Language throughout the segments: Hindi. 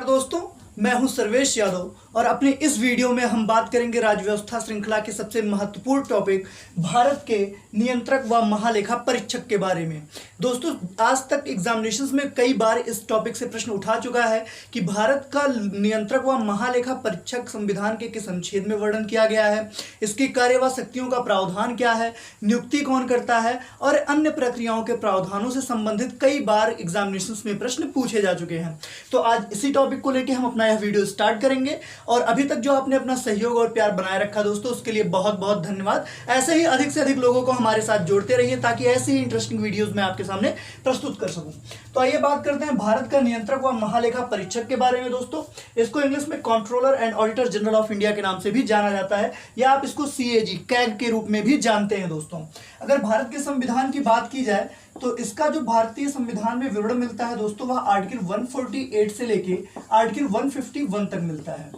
दोस्तों, मैं हूं सर्वेश यादव और अपने इस वीडियो में हम बात करेंगे राज्य व्यवस्था श्रृंखला के सबसे महत्वपूर्ण टॉपिक भारत के नियंत्रक व महालेखा परीक्षक के बारे में। दोस्तों, आज तक एग्जामिनेशंस में कई बार इस टॉपिक से प्रश्न उठा चुका है कि भारत का नियंत्रक व महालेखा परीक्षक संविधान के किस अनुच्छेद में वर्णन किया गया है, इसकी कार्य व शक्तियों का प्रावधान क्या है, नियुक्ति कौन करता है और अन्य प्रक्रियाओं के प्रावधानों से संबंधित कई बार एग्जामिनेशंस में प्रश्न पूछे जा चुके हैं। तो आज इसी टॉपिक को लेकर हम अपना यह वीडियो स्टार्ट करेंगे और अभी तक जो आपने अपना सहयोग और प्यार बनाए रखा दोस्तों, उसके लिए बहुत बहुत धन्यवाद। ऐसे ही अधिक से अधिक लोगों को हमारे साथ जोड़ते रहिए ताकि ऐसे ही इंटरेस्टिंग वीडियोस मैं आपके सामने प्रस्तुत कर सकूं। तो आइए बात करते हैं भारत का नियंत्रक व महालेखा परीक्षक के बारे में। दोस्तों, इसको इंग्लिश में controller and auditor general of India के नाम से भी जाना जाता है या आप इसको CAG कैग के रूप में भी जानते हैं। दोस्तों, अगर भारत के संविधान की बात की जाए तो इसका जो भारतीय संविधान में विवरण मिलता है दोस्तों, वह आर्टिकल 148 से लेके आर्टिकल 151 तक मिलता है।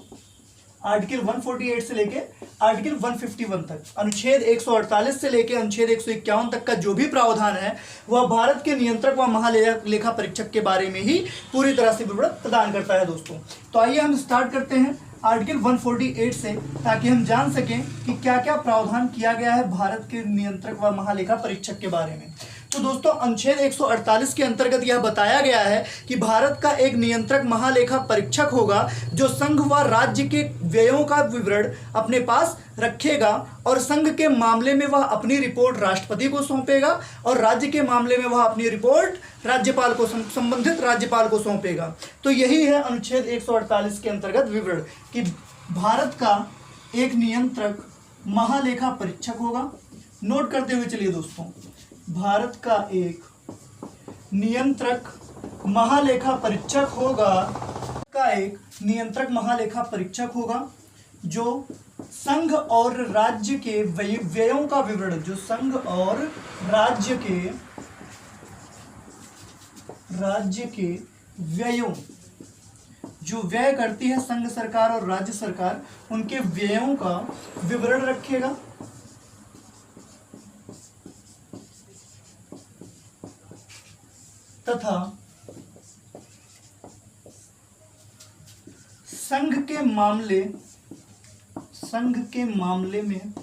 आर्टिकल 148 से लेके आर्टिकल 151 तक, अनुच्छेद 148 से लेके अनुच्छेद 151 तक का जो भी प्रावधान है वह भारत के नियंत्रक व महालेखा परीक्षक के बारे में ही पूरी तरह से विवरण प्रदान करता है। दोस्तों, तो आइए हम स्टार्ट करते हैं आर्टिकल 148 से, ताकि हम जान सकें कि क्या क्या प्रावधान किया गया है भारत के नियंत्रक व महालेखा परीक्षक के बारे में। तो दोस्तों, अनुच्छेद 148 के अंतर्गत यह बताया गया है कि भारत का एक नियंत्रक महालेखा परीक्षक होगा जो संघ व राज्य के व्ययों का विवरण अपने पास रखेगा और संघ के मामले में वह अपनी रिपोर्ट राष्ट्रपति को सौंपेगा और राज्य के मामले में वह अपनी रिपोर्ट राज्यपाल को, संबंधित राज्यपाल को सौंपेगा। तो यही है अनुच्छेद 148 के अंतर्गत विवरण कि भारत का एक नियंत्रक महालेखा परीक्षक होगा। नोट करते हुए चलिए दोस्तों, भारत का एक नियंत्रक महालेखा परीक्षक होगा जो संघ और राज्य के व्ययों का विवरण, जो संघ और राज्य के व्ययों, जो व्यय करती है संघ सरकार और राज्य सरकार, उनके व्ययों का विवरण रखेगा तथा संघ के मामले में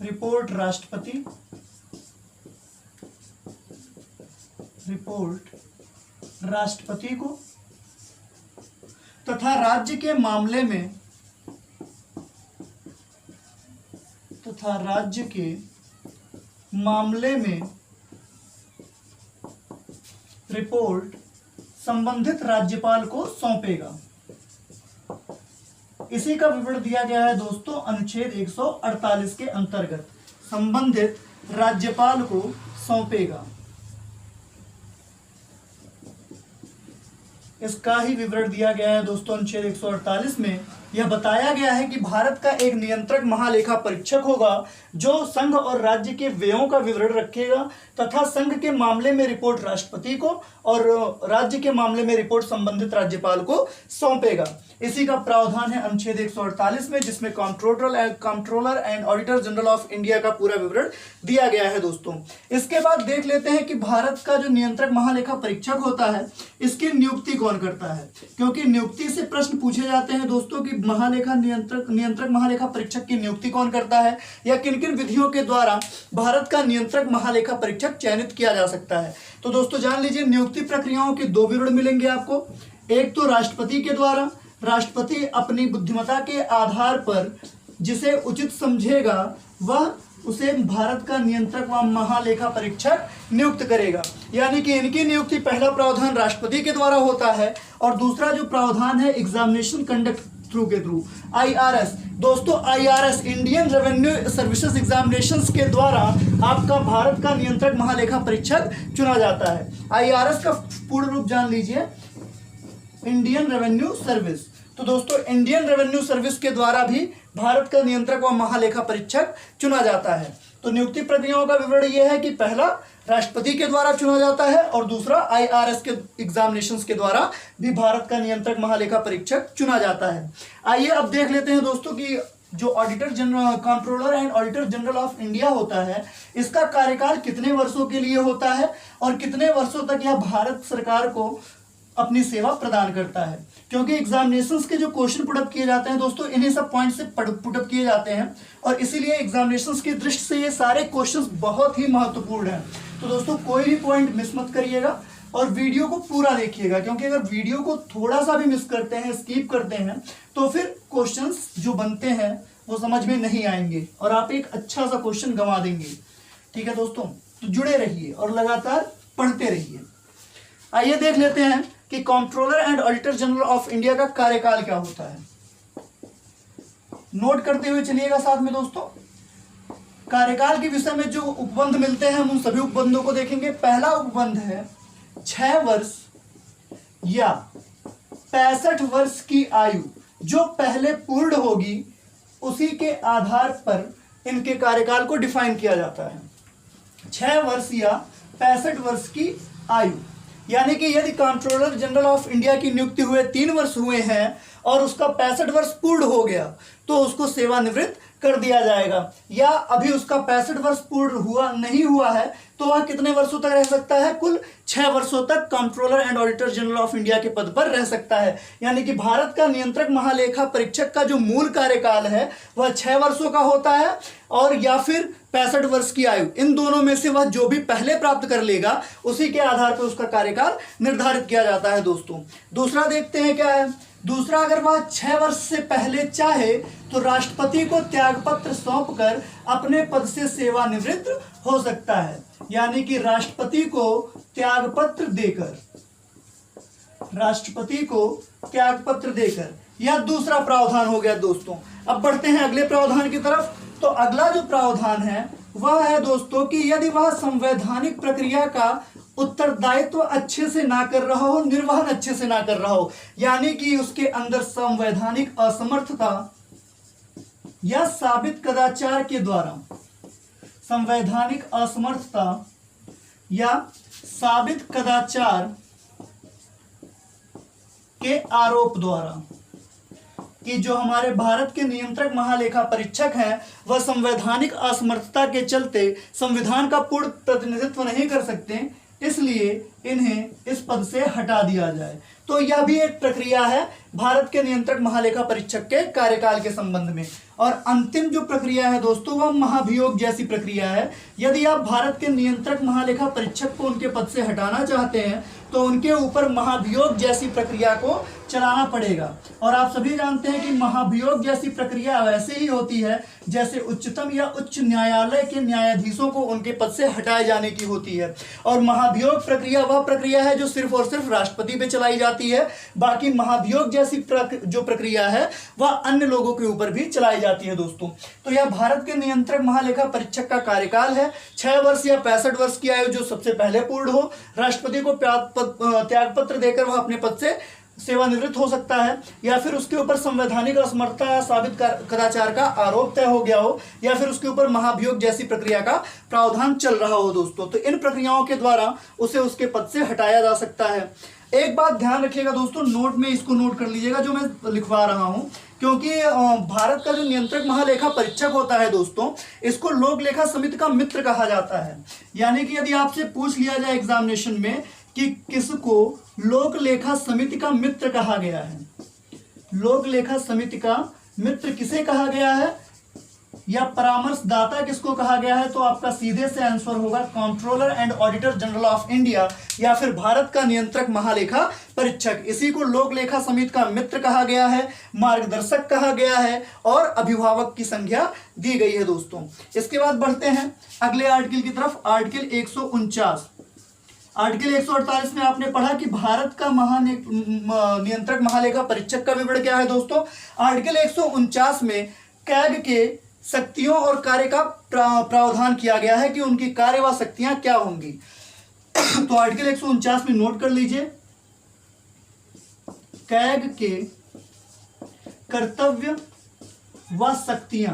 रिपोर्ट राष्ट्रपति को तथा राज्य के मामले में रिपोर्ट संबंधित राज्यपाल को सौंपेगा। इसी का विवरण दिया गया है दोस्तों अनुच्छेद 148 के अंतर्गत, संबंधित राज्यपाल को सौंपेगा। इसका ही विवरण दिया गया है दोस्तों अनुच्छेद 148 में। यह बताया गया है कि भारत का एक नियंत्रक महालेखा परीक्षक होगा जो संघ और राज्य के व्ययों का विवरण रखेगा तथा संघ के मामले में रिपोर्ट राष्ट्रपति को और राज्य के मामले में रिपोर्ट संबंधित राज्यपाल को सौंपेगा। इसी का प्रावधान है अनुच्छेद 148 में, जिसमें controller and auditor general of India का पूरा विवरण दिया गया है। दोस्तों, इसके बाद देख लेते हैं कि भारत का जो नियंत्रक महालेखा परीक्षक होता है, इसकी नियुक्ति कौन करता है, क्योंकि नियुक्ति से प्रश्न पूछे जाते हैं दोस्तों कि नियंत्रक महालेखा परीक्षक की नियुक्ति कौन करता है या किन किन विधियों के द्वारा भारत का नियंत्रक महालेखा परीक्षक चयनित किया जा सकता है। तो दोस्तों जान लीजिए, नियुक्ति प्रक्रियाओं के दो विवरण मिलेंगे आपको। एक तो राष्ट्रपति के द्वारा, राष्ट्रपति अपनी बुद्धिमत्ता के आधार पर जिसे उचित समझेगा वह उसे भारत का नियंत्रक व महालेखा परीक्षक नियुक्त करेगा। यानी कि इनकी नियुक्ति, पहला प्रावधान राष्ट्रपति के द्वारा होता है और दूसरा जो प्रावधान है एग्जामिनेशन कंडक्ट थ्रू IRS। दोस्तों, IRS Indian revenue services examinations के द्वारा आपका भारत का नियंत्रक महालेखा परीक्षक चुना जाता है। IRS का पूर्ण रूप जान लीजिए, इंडियन रेवेन्यू सर्विस। तो दोस्तों, इंडियन रेवेन्यू सर्विस के द्वारा भी भारत का नियंत्रक व महालेखा परीक्षक चुना जाता है। तो नियुक्ति प्रक्रियाओं का विवरण यह है कि पहला राष्ट्रपति के द्वारा चुना जाता है और दूसरा IRS के एग्जामिनेशंस के द्वारा भी भारत का नियंत्रक महालेखा परीक्षक चुना जाता है। आइए अब देख लेते हैं दोस्तों कि जो auditor general, controller and auditor general of India होता है, इसका कार्यकाल कितने वर्षों के लिए होता है और कितने वर्षों तक यह भारत सरकार को अपनी सेवा प्रदान करता है। क्योंकि एग्जामिनेशंस के जो क्वेश्चन पुटअप किए जाते हैं दोस्तों, इन्हीं सब पॉइंट से पुटअप किए जाते हैं और इसीलिए एग्जामिनेशंस की दृष्टि से ये सारे क्वेश्चंस बहुत ही महत्वपूर्ण हैं। तो दोस्तों कोई भी पॉइंट मिस मत करिएगा और वीडियो को पूरा देखिएगा, क्योंकि अगर वीडियो को थोड़ा सा भी मिस करते हैं, स्किप करते हैं, तो फिर क्वेश्चंस जो बनते हैं वो समझ में नहीं आएंगे और आप एक अच्छा सा क्वेश्चन गंवा देंगे। ठीक है दोस्तों, तो जुड़े रहिए और लगातार पढ़ते रहिए। आइए देख लेते हैं कि controller and auditor general of India का कार्यकाल क्या होता है। नोट करते हुए चलिएगा साथ में दोस्तों। कार्यकाल के विषय में जो उपबंध मिलते हैं हम उन सभी उपबंधों को देखेंगे। पहला उपबंध है 6 वर्ष या 65 वर्ष की आयु जो पहले पूर्ण होगी उसी के आधार पर इनके कार्यकाल को डिफाइन किया जाता है। 6 वर्ष या 65 वर्ष की आयु, यानी कि यदि कंट्रोलर जनरल ऑफ इंडिया की नियुक्ति हुए 3 वर्ष हुए हैं और उसका 65 वर्ष पूर्ण हो गया तो उसको सेवानिवृत्त कर दिया जाएगा, या अभी उसका 65 वर्ष पूर्ण नहीं हुआ है तो वह कितने वर्षों तक रह सकता है? कुल 6 वर्षों तक controller and auditor general of India के पद पर रह सकता है। यानी कि भारत का नियंत्रक महालेखा परीक्षक का जो मूल कार्यकाल है वह 6 वर्षों का होता है और या फिर 65 वर्ष की आयु, इन दोनों में से वह जो भी पहले प्राप्त कर लेगा उसी के आधार पर उसका कार्यकाल निर्धारित किया जाता है दोस्तों। दूसरा देखते हैं क्या है। दूसरा, अगर वह 6 वर्ष से पहले चाहे तो राष्ट्रपति को त्यागपत्र सौंपकर अपने पद से सेवानिवृत्त हो सकता है। यानी कि राष्ट्रपति को त्यागपत्र देकर यह दूसरा प्रावधान हो गया दोस्तों। अब बढ़ते हैं अगले प्रावधान की तरफ। तो अगला जो प्रावधान है वह है दोस्तों कि यदि वह संवैधानिक प्रक्रिया का उत्तरदायित्व अच्छे से ना कर रहा हो, निर्वहन अच्छे से ना कर रहा हो, यानी कि उसके अंदर संवैधानिक असमर्थता या साबित कदाचार के द्वारा, संवैधानिक असमर्थता या साबित कदाचार के आरोप द्वारा कि जो हमारे भारत के नियंत्रक महालेखा परीक्षक हैं वह संवैधानिक असमर्थता के चलते संविधान का पूर्ण प्रतिनिधित्व नहीं कर सकते, इसलिए इन्हें इस पद से हटा दिया जाए। तो यह भी एक प्रक्रिया है भारत के नियंत्रक महालेखा परीक्षक के कार्यकाल के संबंध में। और अंतिम जो प्रक्रिया है दोस्तों वह महाभियोग जैसी प्रक्रिया है। यदि आप भारत के नियंत्रक महालेखा परीक्षक को उनके पद से हटाना चाहते हैं तो उनके ऊपर महाभियोग जैसी प्रक्रिया को चलाना पड़ेगा। और आप सभी जानते हैं कि महाभियोग जैसी प्रक्रिया वैसे ही होती है जैसे उच्चतम या उच्च न्यायालय के न्यायाधीशों को उनके पद से हटाए जाने की होती है। और महाभियोग प्रक्रिया वह प्रक्रिया है जो सिर्फ और सिर्फ राष्ट्रपति पे चलाई जाती है। बाकी महाभियोग जैसी जो प्रक्रिया है वह अन्य लोगों के ऊपर भी चलाई जाती है दोस्तों। तो यह भारत के नियंत्रक महालेखा परीक्षक का कार्यकाल है। 6 वर्ष या 65 वर्ष की आयु जो सबसे पहले पूर्ण हो, राष्ट्रपति को त्यागपत्र देकर वह अपने पद से सेवानिवृत्त हो सकता है, या फिर उसके ऊपर संवैधानिक असमर्थता या साबित कदाचार का आरोप तय हो गया हो, या फिर उसके ऊपर महाभियोग जैसी प्रक्रिया का प्रावधान चल रहा हो दोस्तों। तो इन प्रक्रियाओं के द्वारा उसे उसके पद से हटाया जा सकता है। एक बात ध्यान रखिएगा दोस्तों, नोट में इसको नोट कर लीजिएगा जो मैं लिखवा रहा हूं, क्योंकि भारत का जो नियंत्रक महालेखा परीक्षक होता है दोस्तों, इसको लोक लेखा समिति का मित्र कहा जाता है। यानी कि यदि आपसे पूछ लिया जाए एग्जामिनेशन में कि किसको लोक लेखा समिति का मित्र कहा गया है, लोक लेखा समिति का मित्र किसे कहा गया है या परामर्शदाता किसको कहा गया है, तो आपका सीधे से आंसर होगा controller and auditor general of India या फिर भारत का नियंत्रक महालेखा परीक्षक। इसी को लोक लेखा समिति का मित्र कहा गया है, मार्गदर्शक कहा गया है और अभिभावक की संज्ञा दी गई है दोस्तों। इसके बाद बढ़ते हैं अगले आर्टिकल की तरफ। आर्टिकल 149। आर्टिकल 148 में आपने पढ़ा कि भारत का नियंत्रक महालेखा परीक्षक का विवरण क्या है दोस्तों। आर्टिकल 149 में कैग के शक्तियों और कार्य का प्रावधान किया गया है कि उनकी कार्य व शक्तियां क्या होंगी। तो आर्टिकल 149 में नोट कर लीजिए, कैग के कर्तव्य व शक्तियां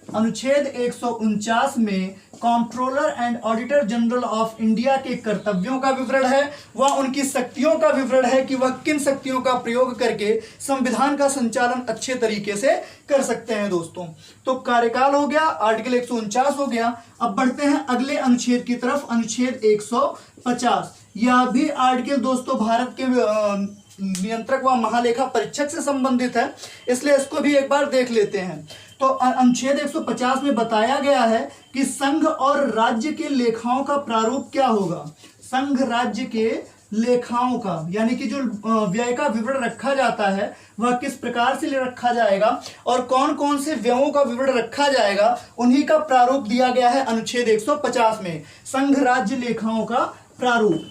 अनुच्छेद 149 में controller and auditor general of India के कर्तव्यों का विवरण है, वह उनकी शक्तियों का विवरण है कि वह किन शक्तियों का प्रयोग करके संविधान का संचालन अच्छे तरीके से कर सकते हैं दोस्तों। तो कार्यकाल हो गया, आर्टिकल 149 हो गया। अब बढ़ते हैं अगले अनुच्छेद की तरफ, अनुच्छेद 150। यह भी आर्टिकल दोस्तों भारत के नियंत्रक व महालेखा परीक्षक से संबंधित है, इसलिए इसको भी एक बार देख लेते हैं। तो अनुच्छेद 150 में बताया गया है कि संघ और राज्य के लेखाओं का प्रारूप क्या होगा। संघ राज्य के लेखाओं का यानी कि जो व्यय का विवरण रखा जाता है वह किस प्रकार से रखा जाएगा और कौन कौन से व्ययों का विवरण रखा जाएगा, उन्हीं का प्रारूप दिया गया है अनुच्छेद 150 में। संघ राज्य लेखाओं का प्रारूप,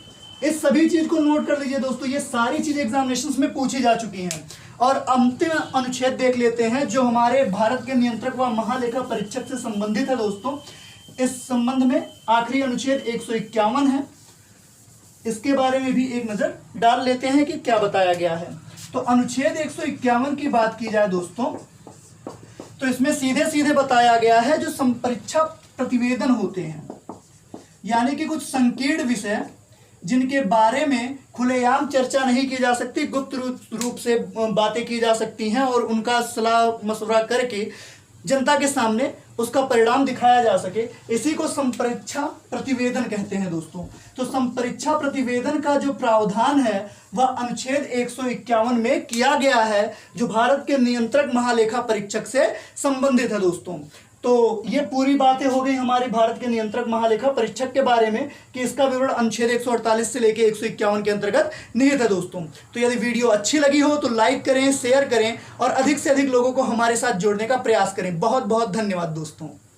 इस सभी चीज को नोट कर लीजिए दोस्तों, ये सारी चीजें एग्जामिनेशंस में पूछी जा चुकी हैं। और अंतिम अनुच्छेद देख लेते हैं जो हमारे भारत के नियंत्रक व महालेखा परीक्षक से संबंधित है दोस्तों। इस संबंध में आखिरी अनुच्छेद 151 है, इसके बारे में भी एक नजर डाल लेते हैं कि क्या बताया गया है। तो अनुच्छेद 151 की बात की जाए दोस्तों, तो इसमें सीधे सीधे बताया गया है जो संपरीक्षा प्रतिवेदन होते हैं, यानी कि कुछ संकीर्ण विषय जिनके बारे में खुलेआम चर्चा नहीं की जा सकती, गुप्त रूप से बातें की जा सकती हैं और उनका सलाह मशवरा करके जनता के सामने उसका परिणाम दिखाया जा सके, इसी को संपरीक्षा प्रतिवेदन कहते हैं दोस्तों। तो संपरीक्षा प्रतिवेदन का जो प्रावधान है वह अनुच्छेद 151 में किया गया है, जो भारत के नियंत्रक महालेखा परीक्षक से संबंधित है दोस्तों। तो ये पूरी बातें हो गई हमारे भारत के नियंत्रक महालेखा परीक्षक के बारे में कि इसका विवरण अनुच्छेद 148 से लेकर 151 के अंतर्गत निहित है दोस्तों। तो यदि वीडियो अच्छी लगी हो तो लाइक करें, शेयर करें और अधिक से अधिक लोगों को हमारे साथ जोड़ने का प्रयास करें। बहुत बहुत धन्यवाद दोस्तों।